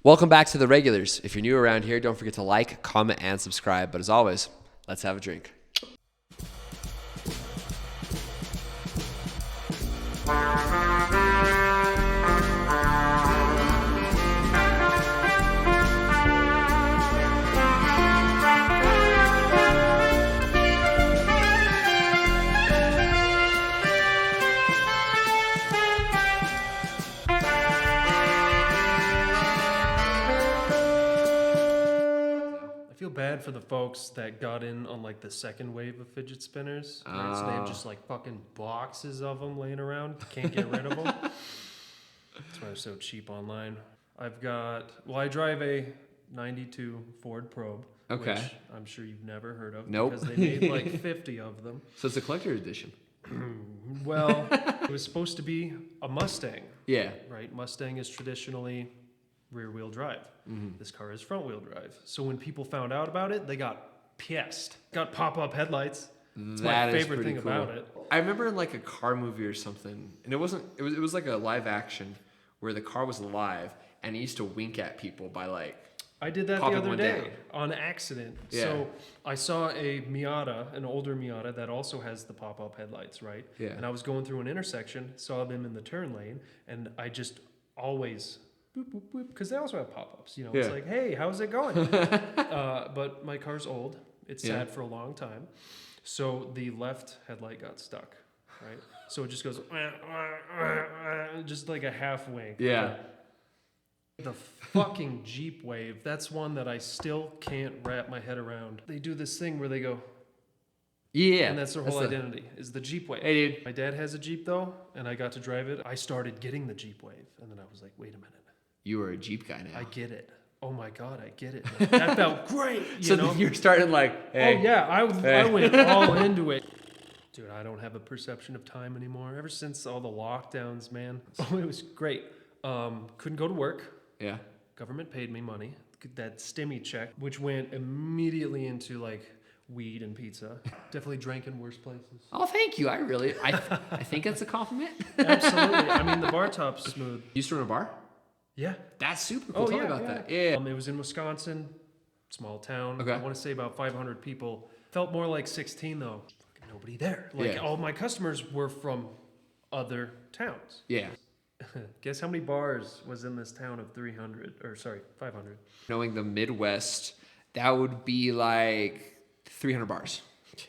Welcome back to The Regulars. If you're new around here, don't forget to like, comment, and subscribe. But as always, let's have a drink. I feel bad for the folks that got in on like the second wave of fidget spinners. Right? So they have just like fucking boxes of them laying around. Can't get rid of them. That's why they're so cheap online. I drive a 92 Ford Probe. Okay. Which I'm sure you've never heard of. Nope. Because they made like 50 of them. So it's a collector's edition. Well, it was supposed to be a Mustang. Yeah. Right? Mustang is traditionally rear-wheel drive. Mm-hmm. This car is front-wheel drive. So when people found out about it, they got pissed. Got pop-up headlights. It's my favorite thing about it. I remember in like a car movie or something, and it was like a live action where the car was alive and it used to wink at people by like I did that the other day on accident. Yeah. So I saw a Miata, an older Miata that also has the pop-up headlights, right? Yeah. And I was going through an intersection, saw them in the turn lane, and I just always boop, boop, boop, because they also have pop-ups. You know, It's like, hey, how's it going? But my car's old. It's sat for a long time. So the left headlight got stuck, right? So it just goes, just like a half wink. Yeah. The fucking Jeep Wave, that's one that I still can't wrap my head around. They do this thing where they go, Yeah. and that's their whole identity, is the Jeep Wave. Hey, dude. My dad has a Jeep, though, and I got to drive it. I started getting the Jeep Wave, and then I was like, wait a minute. You are a Jeep guy now. I get it. Oh, my God, I get it. That felt great, you know? You're starting like, hey. Oh, yeah, I went all into it. Dude, I don't have a perception of time anymore. Ever since all the lockdowns, man. Oh, it was great. Couldn't go to work. Yeah. Government paid me money, that stimmy check, which went immediately into like weed and pizza. Definitely drank in worse places. Oh, thank you. I think that's a compliment. Absolutely. I mean, the bar top's smooth. You used to run a bar? Yeah. That's super cool. Tell me about that. Yeah. It was in Wisconsin, small town. Okay. I want to say about 500 people. Felt more like 16 though. Fucking nobody there. Like all my customers were from other towns. Yeah. Guess how many bars was in this town of 500? Knowing the Midwest, that would be like 300 bars. Yeah.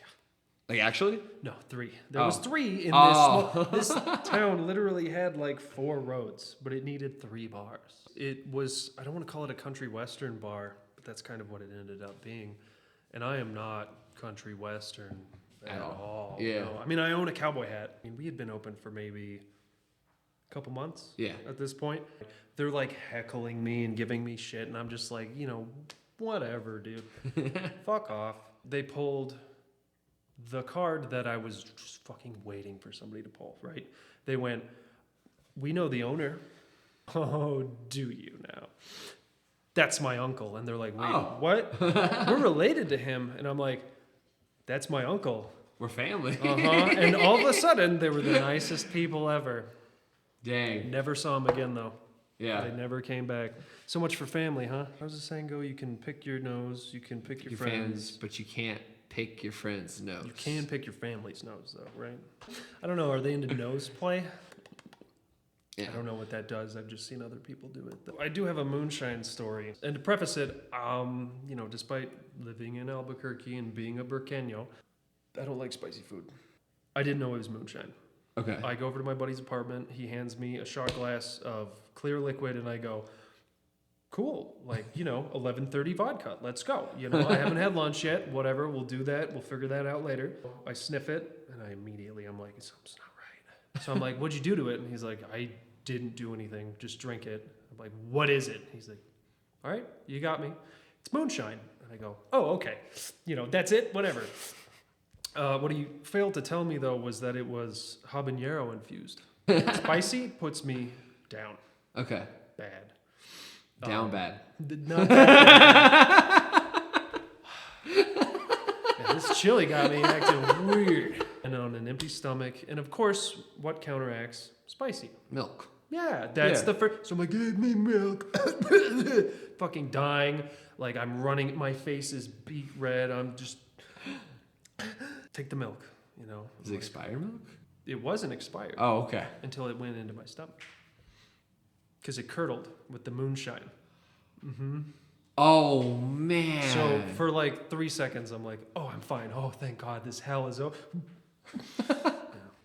Like actually? No, 3. There was 3 in this. This town literally had like 4 roads, but it needed 3 bars. It was, I don't want to call it a country western bar, but that's kind of what it ended up being. And I am not country western at all. Yeah. No. I mean, I own a cowboy hat. I mean, we had been open for maybe couple months at this point. They're like heckling me and giving me shit, and I'm just like, whatever, dude. Fuck off. They pulled the card that I was just fucking waiting for somebody to pull, right? They went, we know the owner. Oh, do you now? That's my uncle. And they're like, wait, what? We're related to him. And I'm like, that's my uncle. We're family. And all of a sudden, they were the nicest people ever. Dang. Never saw him again, though. Yeah. They never came back. So much for family, huh? How does the saying go? You can pick your nose, you can pick your friends. But you can't pick your friend's nose. You can pick your family's nose, though, right? I don't know. Are they into nose play? Yeah. I don't know what that does. I've just seen other people do it. I do have a moonshine story. And to preface it, despite living in Albuquerque and being a Burqueño, I don't like spicy food. I didn't know it was moonshine. Okay. I go over to my buddy's apartment. He hands me a shot glass of clear liquid, and I go, cool, 11:30 vodka. Let's go. I haven't had lunch yet. Whatever, we'll do that. We'll figure that out later. I sniff it, and I'm like, something's not right. So I'm like, what'd you do to it? And he's like, I didn't do anything. Just drink it. I'm like, what is it? He's like, all right, you got me. It's moonshine. And I go, oh, okay. That's it. Whatever. What he failed to tell me, though, was that it was habanero infused. Spicy puts me down. Okay. Bad. Down bad. Not bad. Yeah, this chili got me acting weird. And on an empty stomach. And, of course, what counteracts spicy? Milk. Yeah, that's Yeah. the first. So I'm like, give me milk. Fucking dying. Like I'm running. My face is beet red. I'm just take the milk. You know. Is it expired milk? It wasn't expired Oh, okay. until it went into my stomach because it curdled with the moonshine. Mm-hmm. Oh man. So for like 3 seconds, I'm like, oh, I'm fine. Oh, thank God, this hell is over. Yeah.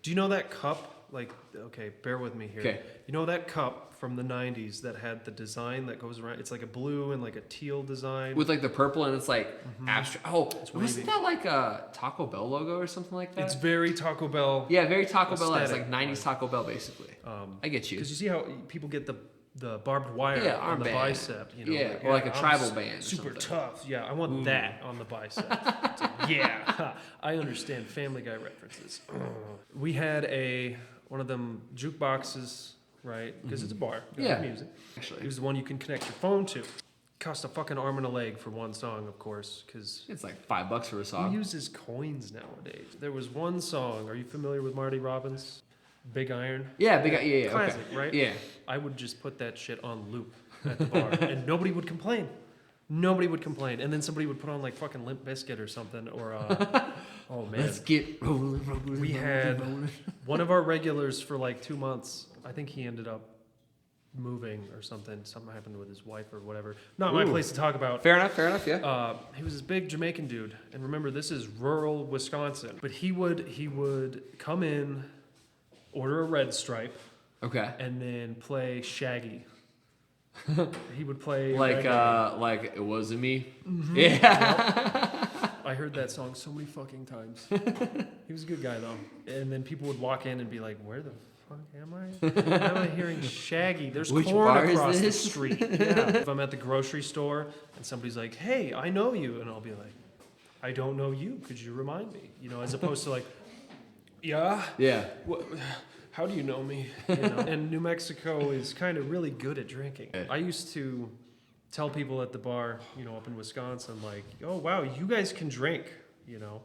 Do you know that cup? Like, okay, bear with me here. Okay. You know that cup from the 90s that had the design that goes around? It's like a blue and like a teal design. With like the purple and it's like abstract. Oh, It's wasn't wavy. that like a Taco Bell logo or something like that? It's very Taco Bell. Yeah, very Taco Bell. It's aesthetic. like 90s Taco Bell basically. I get you. Because you see how people get the barbed wire Yeah, on the armband. bicep. You know, Yeah, like, or like a I'm tribal band or Super something. tough. Yeah, I want that on the bicep. It's like, yeah, I understand Family Guy references. We had one of them jukeboxes, right? Because it's a bar. You got Yeah. music. Actually, It was the one you can connect your phone to. Cost a fucking arm and a leg for one song, of course, because it's like $5 for a who song. uses coins nowadays? There was one song. Are you familiar with Marty Robbins? Big Iron. Yeah, big. Yeah. Classic, Okay. right? Yeah. I would just put that shit on loop at the bar, and nobody would complain. Nobody would complain, and then somebody would put on like fucking Limp Bizkit or something, or oh man, Let's get rolling. we had one of our regulars for like 2 months. I think he ended up moving or something. Something happened with his wife or whatever. Not my Ooh. place to talk about. Fair enough. Yeah. He was this big Jamaican dude, and remember, this is rural Wisconsin. But he would come in, order a red stripe, Okay. and then play Shaggy. He would play Like reggae. like it wasn't me. Mm-hmm. Yeah. I heard that song so many fucking times. He was a good guy though. And then people would walk in and be like, "Where the fuck am I? Why am I hearing Shaggy? There's Which corn bar is across the this?" street." Yeah. If I'm at the grocery store and somebody's like, "Hey, I know you," and I'll be like, "I don't know you. Could you remind me?" You know, as opposed to like, "Yeah, Yeah. what, how do you know me?" You know? And New Mexico is kind of really good at drinking. Yeah. I used to tell people at the bar, you know, up in Wisconsin, like, "Oh wow, you guys can drink," you know,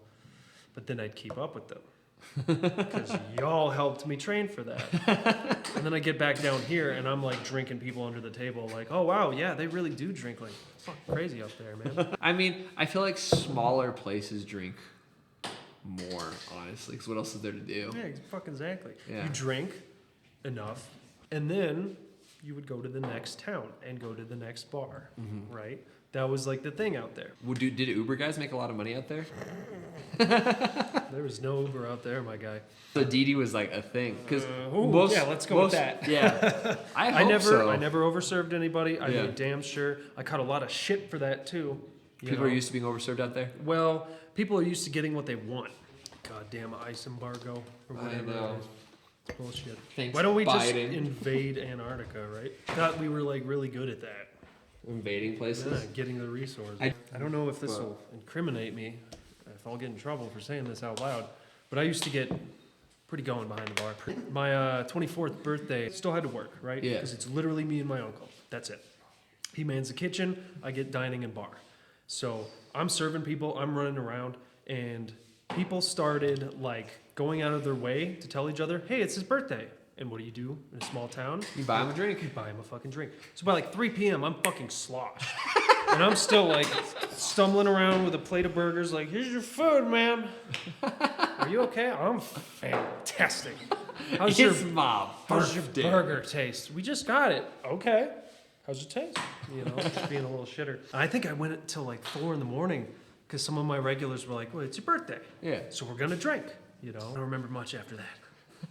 but then I'd keep up with them because y'all helped me train for that. And then I get back down here and I'm like drinking people under the table, like, "Oh wow, yeah, they really do drink like fucking crazy up there, man." I mean, I feel like smaller places drink more, honestly. Because what else is there to do? Yeah, fucking exactly. Yeah. You drink enough, and then you would go to the next town and go to the next bar, right? That was like the thing out there. Did Uber guys make a lot of money out there? There was no Uber out there, my guy. So Didi was like a thing because Yeah, let's go with that. Yeah, I hope so. I never overserved anybody. I Yeah. made damn sure. I caught a lot of shit for that too. you People know? are used to being overserved out there. Well, people are used to getting what they want. Goddamn ice embargo or I whatever. know. it is. Bullshit. Thanks, Why don't we just Biden. invade Antarctica, right? Thought we were like really good at that. Invading places. Yeah, getting the resources. I don't know if this will incriminate me, if I'll get in trouble for saying this out loud, but I used to get pretty going behind the bar. My 24th birthday, still had to work, right? Yeah. Because it's literally me and my uncle. That's it. He mans the kitchen, I get dining and bar. So I'm serving people, I'm running around, and people started like going out of their way to tell each other, "Hey, it's his birthday." And what do you do in a small town? You buy him a drink. You buy him a fucking drink. So by like 3 p.m., I'm fucking sloshed. And I'm still like stumbling around with a plate of burgers, like, "Here's your food, ma'am. Are you okay?" "I'm fantastic. How's your birthday. burger taste?" "We just got it." "Okay. How's it taste?" You know, just being a little shitter. I think I went until like 4 in the morning because some of my regulars were like, "Well, it's your birthday. Yeah. So we're going to drink." You know, I don't remember much after that.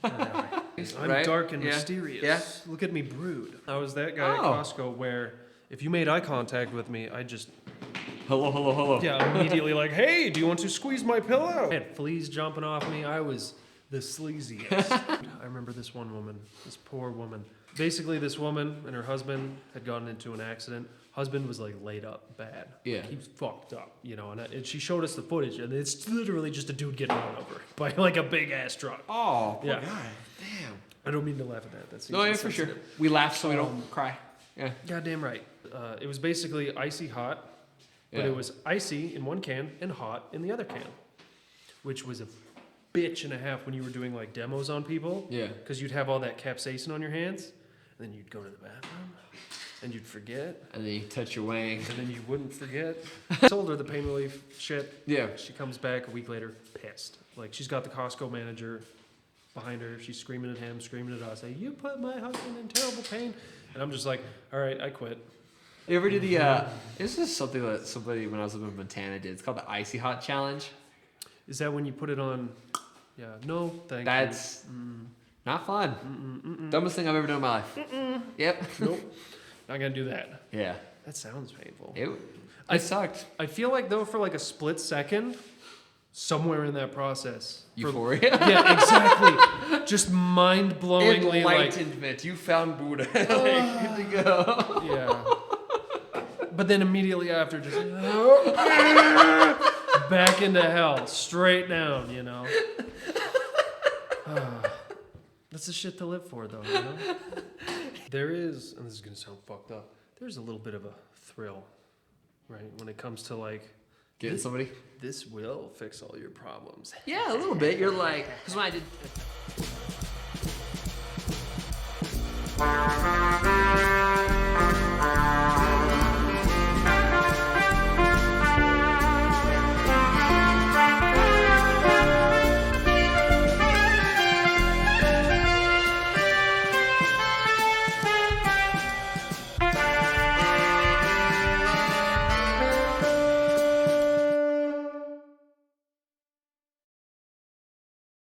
I'm Right? dark and Yeah. mysterious. Yeah. Look at me brood. I was that guy at Oh. Costco where if you made eye contact with me, I just, Hello. yeah, immediately like, "Hey, do you want to squeeze my pillow?" I had fleas jumping off me. I was the sleaziest. I remember this one woman, this poor woman. Basically, this woman and her husband had gotten into an accident. Husband was like laid up bad. Yeah. He was fucked up, you know, and she showed us the footage, and it's literally just a dude getting run over by like a big ass truck. Oh, poor Yeah. guy. Damn. I don't mean to laugh at that. That's No, yeah, for sure. We laugh so we don't cry. Yeah. Goddamn right. It was basically icy hot, but Yeah. it was icy in one can and hot in the other can, which was a bitch and a half when you were doing like demos on people. Yeah. Because you'd have all that capsaicin on your hands, and then you'd go to the bathroom, and you'd forget, And then you touch your wang. and then you wouldn't forget. I told her the pain relief shit. Yeah. She comes back a week later, pissed. Like, she's got the Costco manager behind her. She's screaming at him, screaming at us. Like, you put my husband in terrible pain. And I'm just like, all right, I quit. You ever do the, this is something that somebody when I was living in Montana did. It's called the Icy Hot Challenge. Is that when you put it on? Yeah, no, thank That's you. not fun. Dumbest thing I've ever done in my life. Yep. Nope, not gonna do that. Yeah. That sounds painful. It sucked. I feel like, though, for like a split second, somewhere in that process. Euphoria. Yeah, exactly. Just mind-blowingly, Enlightenment. You found Buddha. Like, good to go. Yeah. But then immediately after, just back into hell, straight down, you know. That's the shit to live for, though, you know. There is, and this is gonna sound fucked up, there's a little bit of a thrill, right, when it comes to like Getting somebody? this will fix all your problems. Yeah, a little bit. You're like, because when I did.